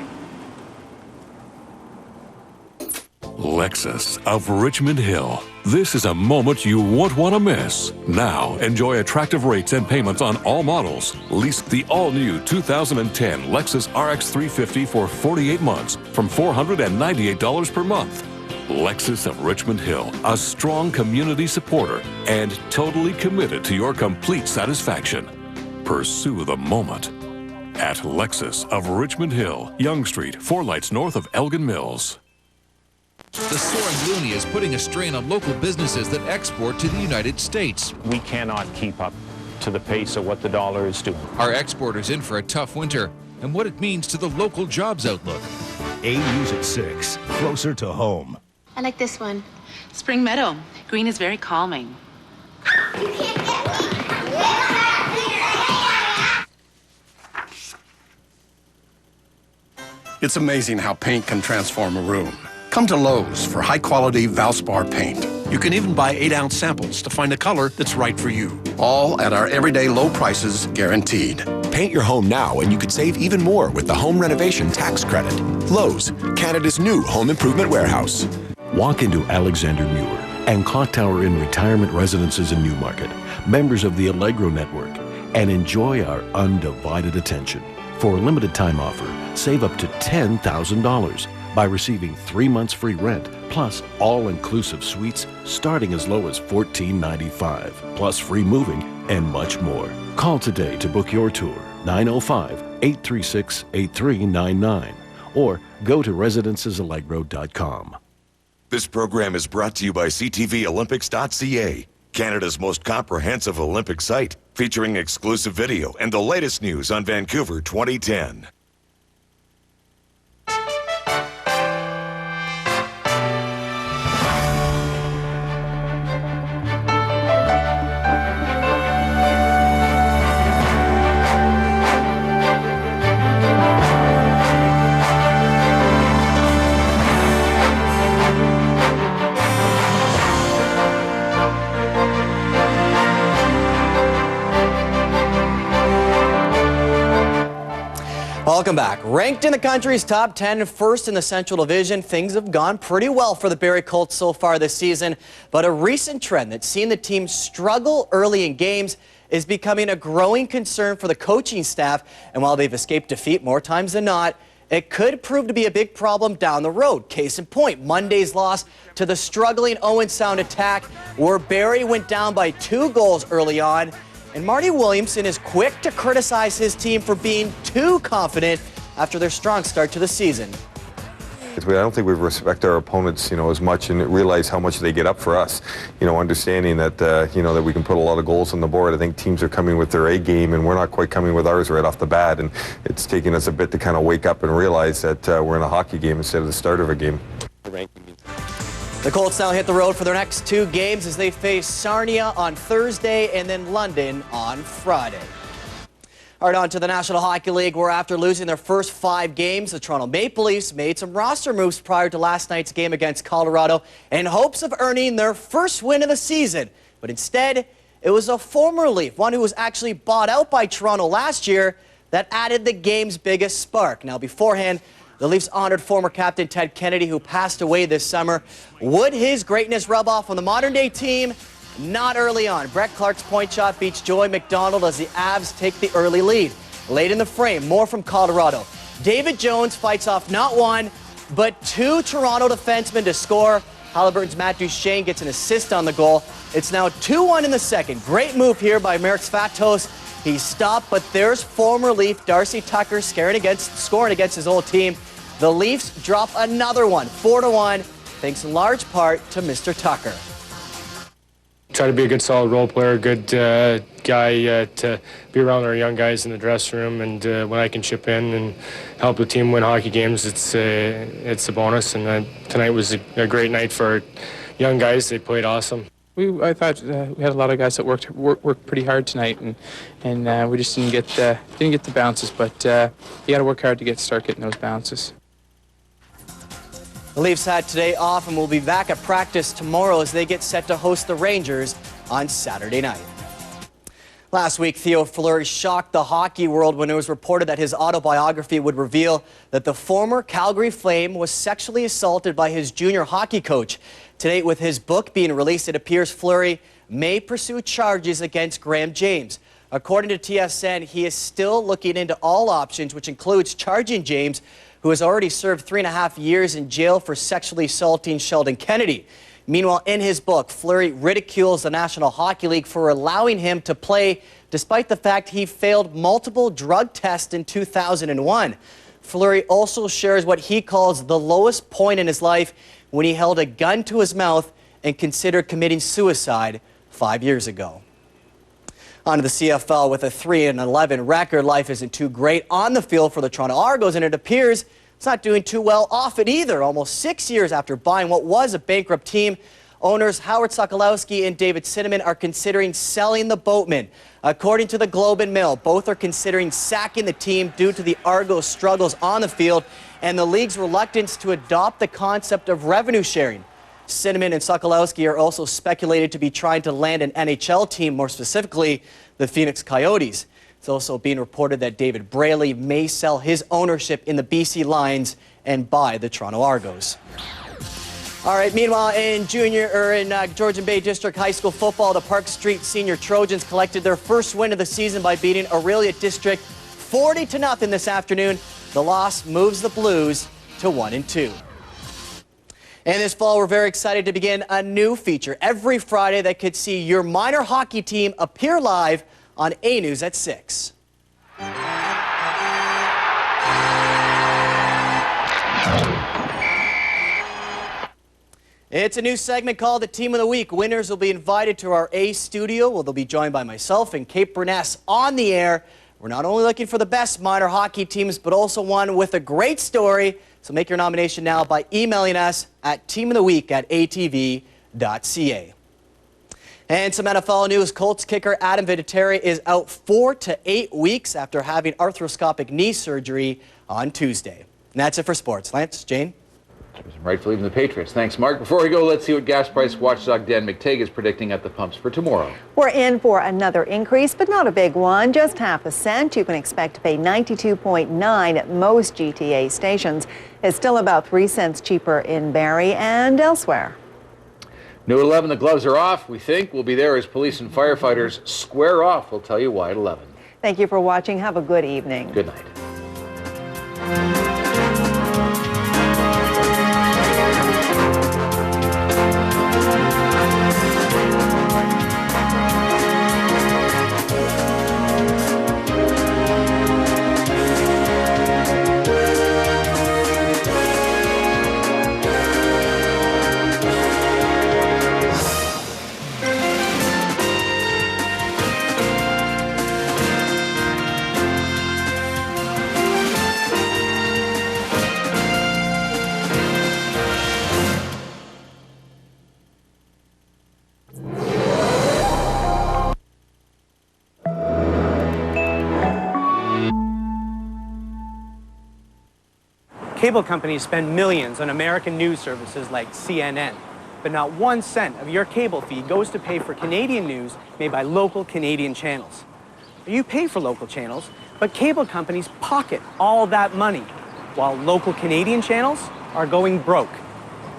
Lexus of Richmond Hill. This is a moment you won't want to miss. Now, enjoy attractive rates and payments on all models. Lease the all-new 2010 Lexus RX 350 for 48 months from $498 per month. Lexus of Richmond Hill, a strong community supporter and totally committed to your complete satisfaction. Pursue the moment at Lexus of Richmond Hill, Yonge Street, 4 lights north of Elgin Mills. The soaring loonie is putting a strain on local businesses that export to the United States. We cannot keep up to the pace of what the dollar is doing. Our exporters in for a tough winter and what it means to the local jobs outlook. A News at 6, closer to home. I like this one. Spring Meadow. Green is very calming. It's amazing how paint can transform a room. Come to Lowe's for high-quality Valspar paint. You can even buy 8-ounce samples to find a color that's right for you. All at our everyday low prices, guaranteed. Paint your home now and you could save even more with the Home Renovation Tax Credit. Lowe's, Canada's new home improvement warehouse. Walk into Alexander Muir and Clock Tower Inn Retirement Residences in Newmarket, members of the Allegro Network, and enjoy our undivided attention. For a limited time offer, save up to $10,000 by receiving 3 months free rent, plus all-inclusive suites starting as low as $14.95, plus free moving and much more. Call today to book your tour, 905-836-8399, or go to residencesallegro.com. This program is brought to you by ctvolympics.ca, Canada's most comprehensive Olympic site, featuring exclusive video and the latest news on Vancouver 2010. Welcome back. Ranked in the country's top 10, first in the Central Division, things have gone pretty well for the Barrie Colts so far this season. But a recent trend that's seen the team struggle early in games is becoming a growing concern for the coaching staff. And while they've escaped defeat more times than not, it could prove to be a big problem down the road. Case in point, Monday's loss to the struggling Owen Sound attack, where Barrie went down by 2 goals early on. And Marty Williamson is quick to criticize his team for being too confident after their strong start to the season. I don't think we respect our opponents, as much and realize how much they get up for us. Understanding that, that we can put a lot of goals on the board. I think teams are coming with their A game, and we're not quite coming with ours right off the bat. And it's taking us a bit to kind of wake up and realize that we're in a hockey game instead of the start of a game. The Colts now hit the road for their next 2 games as they face Sarnia on Thursday and then London on Friday. All right, on to the National Hockey League, where after losing their first 5 games, the Toronto Maple Leafs made some roster moves prior to last night's game against Colorado in hopes of earning their first win of the season. But instead, it was a former Leaf, one who was actually bought out by Toronto last year, that added the game's biggest spark. Now, beforehand, the Leafs honored former captain Ted Kennedy, who passed away this summer. Would his greatness rub off on the modern-day team? Not early on. Brett Clark's point shot beats Joey McDonald as the Avs take the early lead. Late in the frame, more from Colorado. David Jones fights off not 1, but 2 Toronto defensemen to score. Halliburton's Matt Duchene gets an assist on the goal. It's now 2-1 in the second. Great move here by Merrick Svatos. He stopped, but there's former Leaf Darcy Tucker scoring against his old team. The Leafs drop another one, 4-1, thanks in large part to Mr. Tucker. Try to be a good, solid role player, good guy to be around our young guys in the dressing room, and when I can chip in and help the team win hockey games, it's a bonus. And tonight was a great night for our young guys. They played awesome. I thought we had a lot of guys that worked pretty hard tonight, and we just didn't get the bounces. But you got to work hard to start getting those bounces. The Leafs had today off and will be back at practice tomorrow as they get set to host the Rangers on Saturday night. Last week, Theo Fleury shocked the hockey world when it was reported that his autobiography would reveal that the former Calgary Flame was sexually assaulted by his junior hockey coach. Today, with his book being released, it appears Fleury may pursue charges against Graham James. According to TSN, he is still looking into all options, which includes charging James, who has already served 3.5 years in jail for sexually assaulting Sheldon Kennedy. Meanwhile, in his book, Fleury ridicules the National Hockey League for allowing him to play despite the fact he failed multiple drug tests in 2001. Fleury also shares what he calls the lowest point in his life when he held a gun to his mouth and considered committing suicide 5 years ago. On to the CFL. With a 3-11 record, life isn't too great on the field for the Toronto Argos, and it appears it's not doing too well off it either. Almost 6 years after buying what was a bankrupt team, owners Howard Sokolowski and David Cinnamon are considering selling the Boatmen. According to the Globe and Mail, both are considering sacking the team due to the Argos' struggles on the field and the league's reluctance to adopt the concept of revenue sharing. Cinnamon and Sokolowski are also speculated to be trying to land an NHL team, more specifically the Phoenix Coyotes. It's also being reported that David Barrie may sell his ownership in the BC Lions and buy the Toronto Argos. All right, meanwhile, in Georgian Bay District High School football, the Park Street Senior Trojans collected their first win of the season by beating Aurelia District 40-0 this afternoon. The loss moves the Blues to 1-2. And this fall, we're very excited to begin a new feature every Friday that could see your minor hockey team appear live on A News at 6. It's a new segment called the Team of the Week. Winners will be invited to our A studio, where they'll be joined by myself and Kate Burness on the air. We're not only looking for the best minor hockey teams, but also one with a great story. So make your nomination now by emailing us at teamoftheweek@atv.ca. And some NFL news. Colts kicker Adam Vinatieri is out 4 to 8 weeks after having arthroscopic knee surgery on Tuesday. And that's it for sports. Lance, Jane? Rightfully from the Patriots. Thanks, Mark. Before we go, let's see what gas price watchdog Dan McTague is predicting at the pumps for tomorrow. We're in for another increase, but not a big one, just half a cent. You can expect to pay 92.9 at most GTA stations. It's still about 3 cents cheaper in Barrie and elsewhere. New at 11, the gloves are off. We think we'll be there as police and firefighters square off. We'll tell you why at 11. Thank you for watching. Have a good evening. Good night. Cable companies spend millions on American news services like CNN, but not 1 cent of your cable fee goes to pay for Canadian news made by local Canadian channels. You pay for local channels, but cable companies pocket all that money, while local Canadian channels are going broke.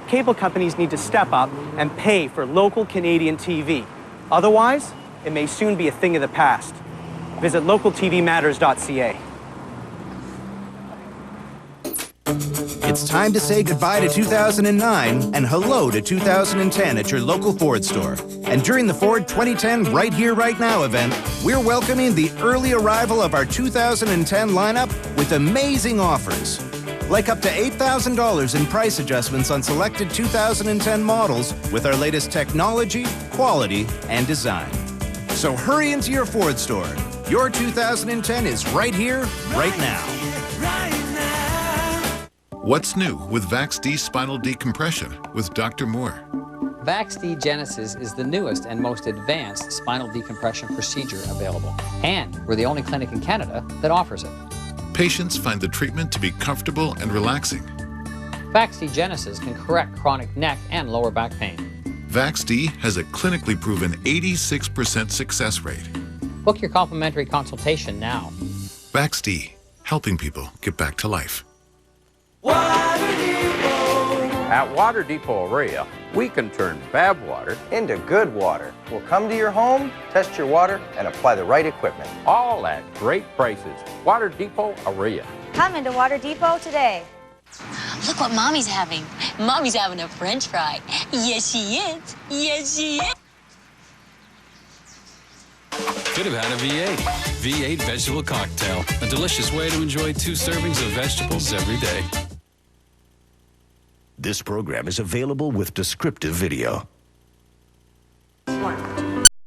Cable companies need to step up and pay for local Canadian TV. Otherwise, it may soon be a thing of the past. Visit localtvmatters.ca. It's time to say goodbye to 2009 and hello to 2010 at your local Ford store. And during the Ford 2010 Right Here, Right Now event, we're welcoming the early arrival of our 2010 lineup with amazing offers. Like up to $8,000 in price adjustments on selected 2010 models with our latest technology, quality, and design. So hurry into your Ford store. Your 2010 is right here, right now. What's new with VaxD spinal decompression with Dr. Moore? VaxD Genesis is the newest and most advanced spinal decompression procedure available. And we're the only clinic in Canada that offers it. Patients find the treatment to be comfortable and relaxing. VaxD Genesis can correct chronic neck and lower back pain. VaxD has a clinically proven 86% success rate. Book your complimentary consultation now. VaxD, helping people get back to life. At Water Depot Aurelia, we can turn bad water into good water. We'll come to your home, test your water, and apply the right equipment. all at great prices. Water Depot Aurelia. Come into Water Depot today. Look what Mommy's having. Mommy's having a French fry. Yes, she is. Yes, she is. Could have had a V8. V8 Vegetable Cocktail. A delicious way to enjoy 2 servings of vegetables every day. This program is available with descriptive video.